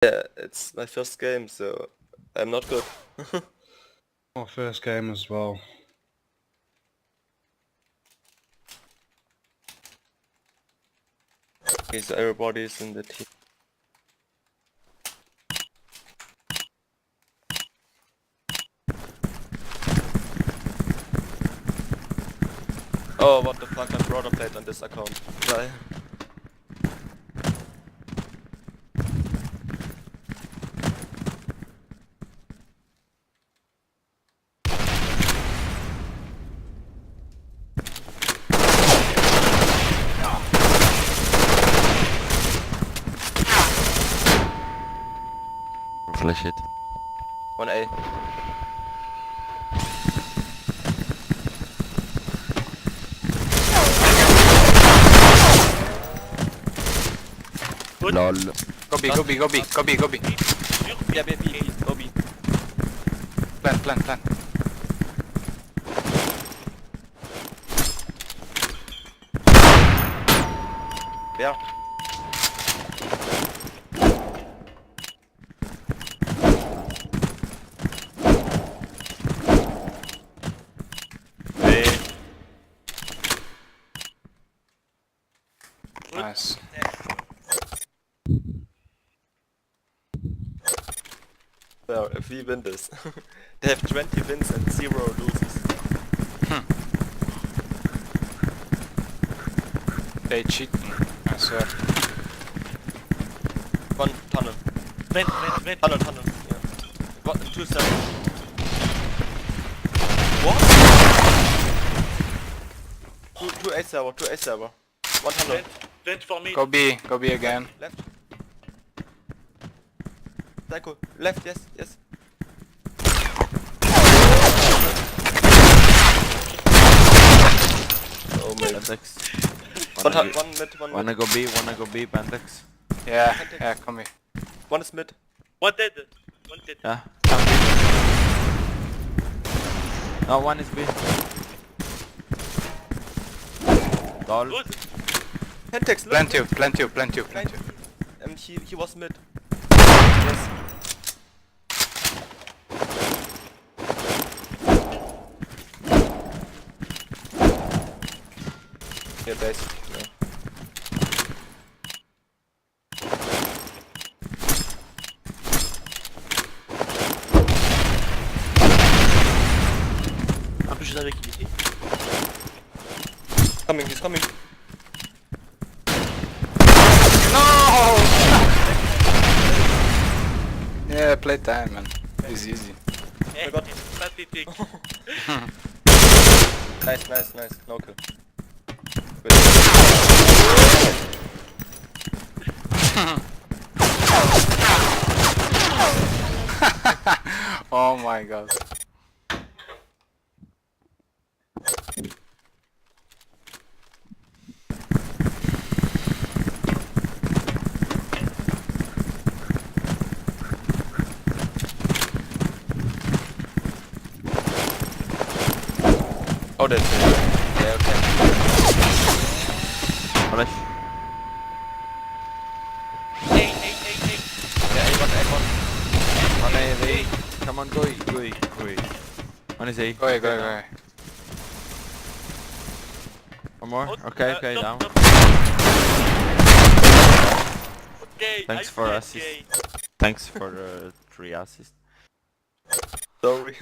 Yeah, it's my first game, so I'm not good. Our first game as well. Okay, so everybody's in the team. Oh, what the fuck, I brought a plate on this account. Why? Flash it. 1A. LOL. Go B, go B, go B, go B, go B. Yeah, B, go B. Plant, plant, plant. Yeah. B. Nice. Well, if we win this. They have 20 wins and 0 loses. They cheating, I swear. One tunnel. Vent. Tunnel, yeah. What? 2-7. What? 2-8 server, 2-8 server. One tunnel. Vent for me. Go B again. Left. Psycho. Left, yes, yes. Oh my god. Pantex. One mid, one Wanna mid. go B, Pantex. Yeah, come here. One is mid. One dead. Yeah, come B. No, one is B. LOL. Good. Pentex, look. Plant you. He was mid. Yes. Yeah, base. No. Un peu juste avec lui. Coming, he's coming. No! Yeah, play time, man. It's easy. Eh, God. pathétique. Nice. No kill. Oh my god. Oh, that's it. Yeah, okay. Flash. Hey. Yeah, A1. One A. Come on, go E. One is A. Go away. One more. Oh, Okay, stop, down. stop. Okay, Thanks I'm for dead, assist. okay. Thanks for the 3 assists. Sorry.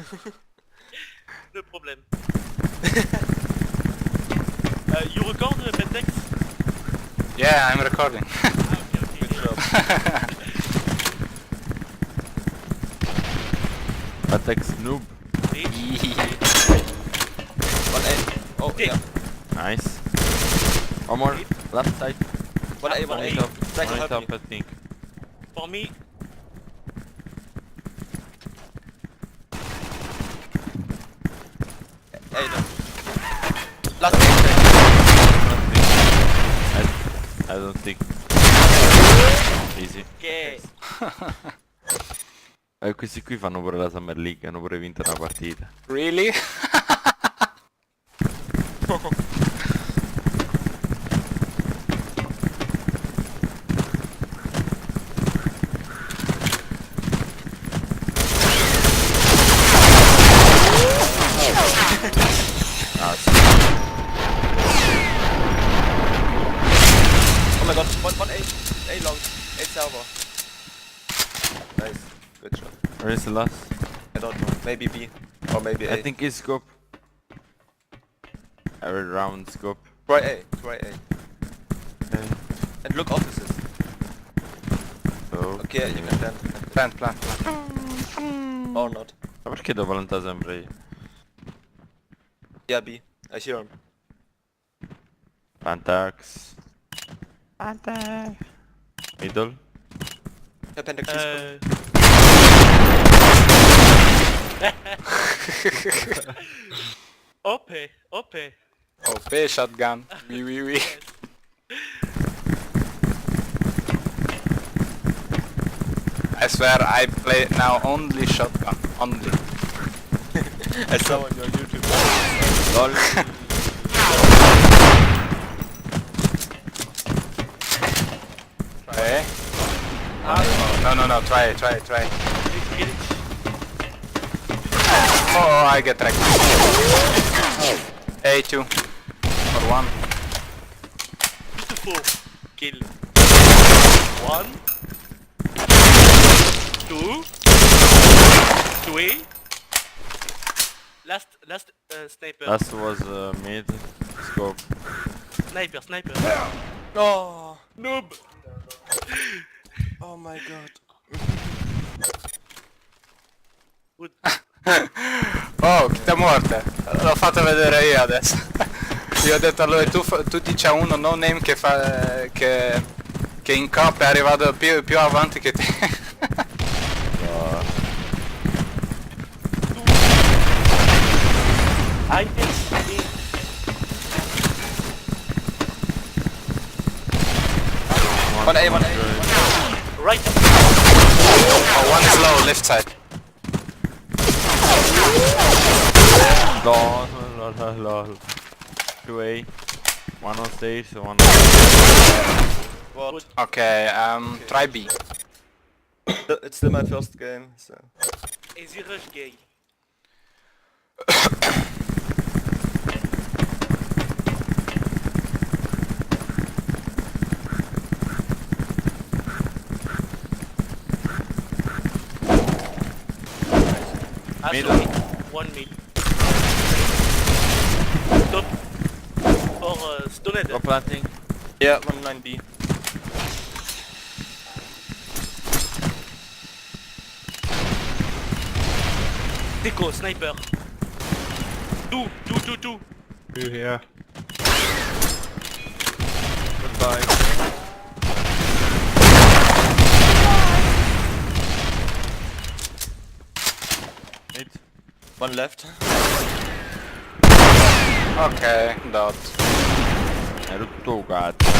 No problem. You record Pentex? Yeah, I'm recording. Okay. Good job. Pantex noob. One A. Oh, Okay. yeah. Nice. One more. Left side. One A. One Psycho, top, help me. I think. For me, A, no. Last I don't think. Easy. ok. Questi qui fanno pure la Summer League, hanno pure vinto una partita. Really? Nice. Good job. Where is the last? I don't know. Maybe B. Or maybe A. I think it's scope. Every round scope. Try A. Try A. Okay. And look offices. Okay, you can plant. Plant. Or not. A perché do volanta zembrej? Yeah, B. I hear him. Pantax. Middle. Yeah, Pentax is good. OP. OP shotgun. Oui. I swear I play now only shotgun. Only. I saw on your YouTube. LOL. Try. No. Try. Oh, I get wrecked. A2. For 1. Beautiful. Kill. 1. 2. 3. Last sniper. Last was mid scope. Sniper. Oh, Noob. oh my god. Good. Oh, che morte. L'ho fatto vedere io adesso. Io ho detto a lui, tu dici a uno no name che fa che in coppa è arrivato più avanti che te. I think One A. right. Oh, one is low, left side. LOL. 2A. One on stage, one What? Okay, try B. It's still my first game, so. Easy rush gay. Middle. 1 mid. Stop. For stoned. Go planting. Yeah, 1-9B. Deco, sniper. 2. Two here. Goodbye. Mid. One left. Okay, dot. Hai rotto un cazzo.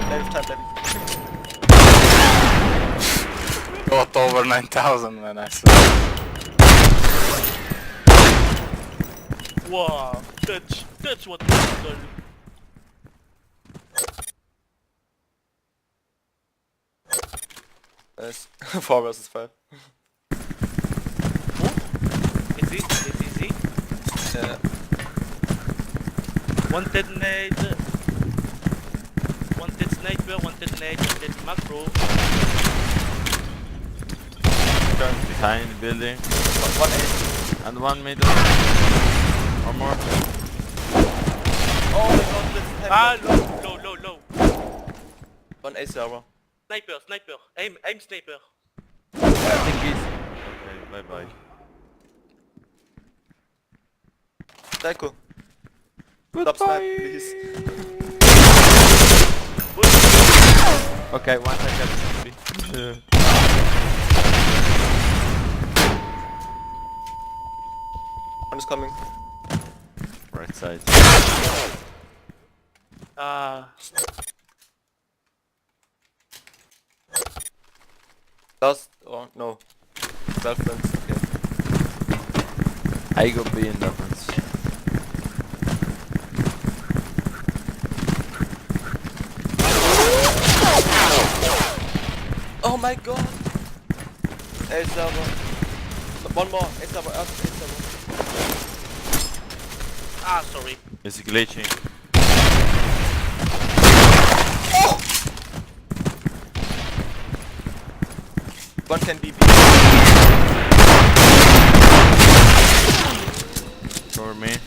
Left. Got over 9,000 man, I swear. Wow. Touch what goal. Nice. 4 versus 5. It's easy. Yeah. Wanted nade. Wanted sniper, wanted nade, wanted macro. Behind the building. One A. And one middle. Or more. Oh my god, this is Ah, heavy. low. 1 A server. Sniper. Aim sniper. I think he's... Okay, bye. Deco. Stop snipe, please. Okay, one second. One is coming. Right side. Last, or no. 12 friends, okay. I go B in defense. Oh my god! A server. One more. A server, A server. Ah, sorry. It's glitching. One can be B. For me.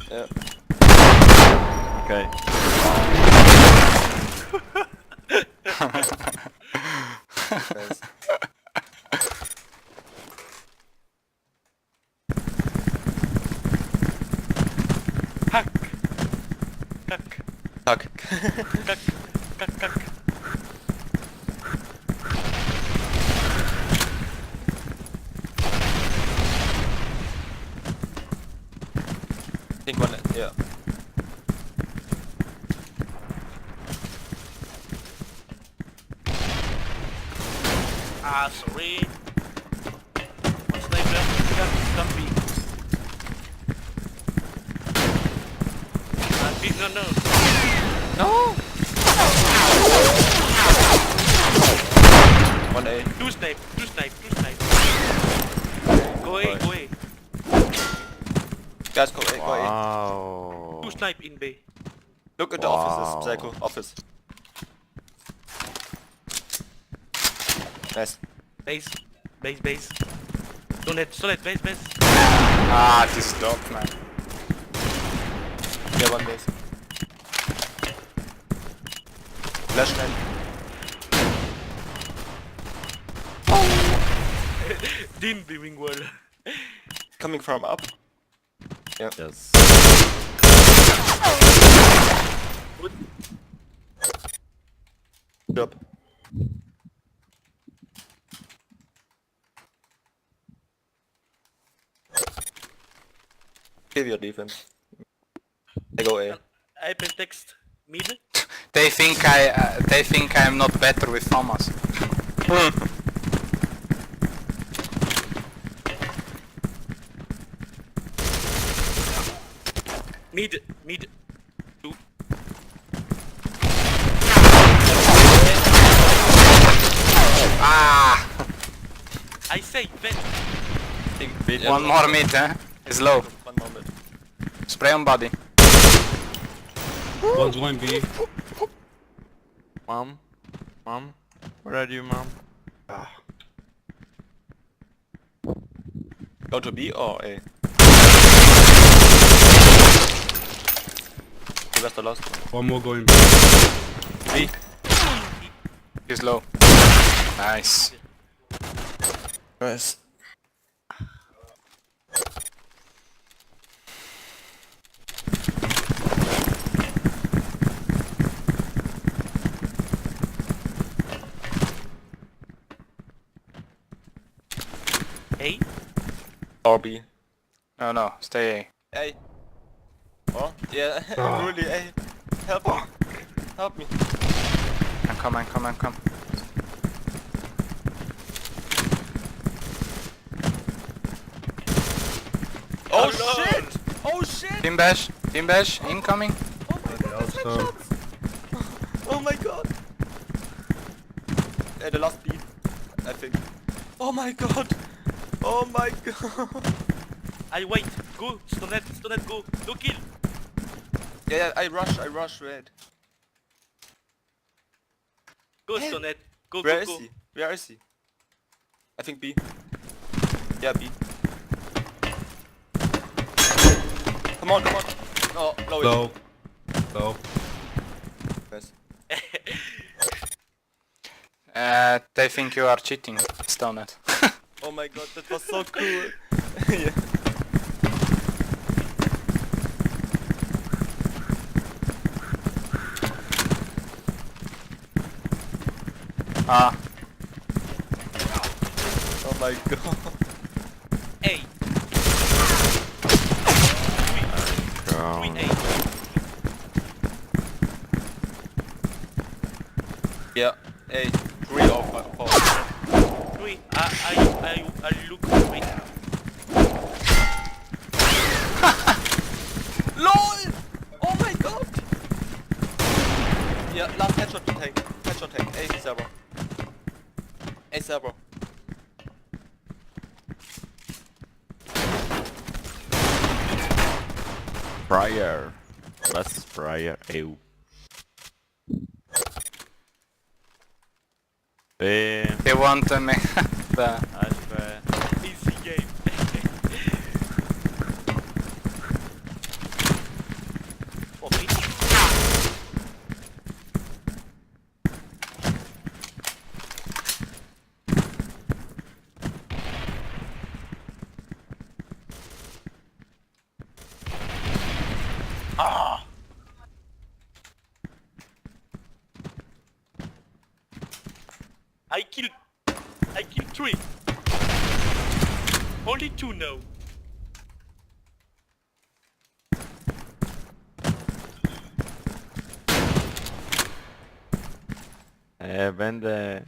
Yeah. Okay. Nice. Hack. Hack. Fuck. Hack. Hack. Hack. I think one. Yeah. Ah, sorry. One sniper. Come B. B. No, no. No. One A. Two snipe. Two snipe. Two snipe. Go A. Go A. Guys, go A. Go A. Wow. Two snipe in B. Look at the offices, Psycho. Office. Nice. Base. Base. Base. Solid. Base. Base. Ah, this dog, man. Yeah, one base. Flashman. Didn't be wing wall. Coming from up. Yeah. Yes. Job. Give your defense. I go A. I pen text mid. They think I'm not better with Thomas. Mid. Two. Ah! I say vent. One more mid, eh? It's low. One moment. Spray on body. One's going B. Mom? Where are you, mom? Go to B or A? He was the last one. One more going B. B. He's low. Nice. Nice. A. Or B. No, stay A. A. Oh, yeah, really A. Help me. Help me. Come. Oh shit! Oh shit! Team bash, incoming. Also, Oh my god! The last beat, I think. Oh my god! Oh my god! I wait. Go. Stonet. Go. Go kill. Yeah, I rush red. Go Hey. Stonet. Go. Where Go. is he? Where is he? I think B. Yeah, B. Come on. Oh, no, low. Low. Yes. They think you are cheating, Stonet. Oh my god, that was so cool. Yeah. Ah, Oh my god. A. Queen A. Yeah, A. 3 or 4. Three. I look three. LOL! Oh my god! Yeah, last headshot tank. A, Sarah. Hey Servo. Fryer. Was? Fryer? EU. B. They want me. The Nice B. Easy game. Oh, me. Ah! I killed 3. Only 2 now. Vende.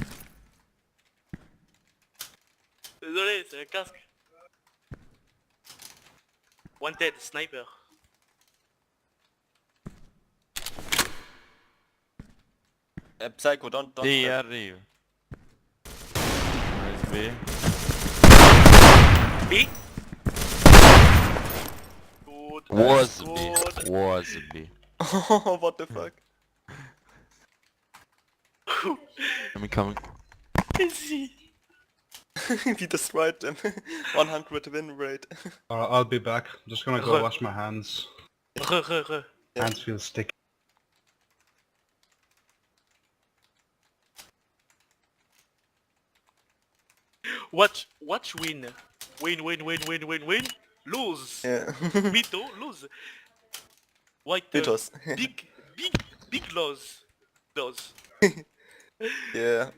Désolé, c'est un casque. One dead, sniper. Psycho, don't. D arriva. Nice B. B. Good. Was B. Good. Was B. Oh, what the fuck? I'm coming. Easy. We destroyed them. 100 win rate. I'll be back. I'm just gonna go wash my hands. Re. Hands feel sticky. Watch win. Win. Lose. Yeah. Mito, lose. White. Mythos. Big loss. Loss. Yeah.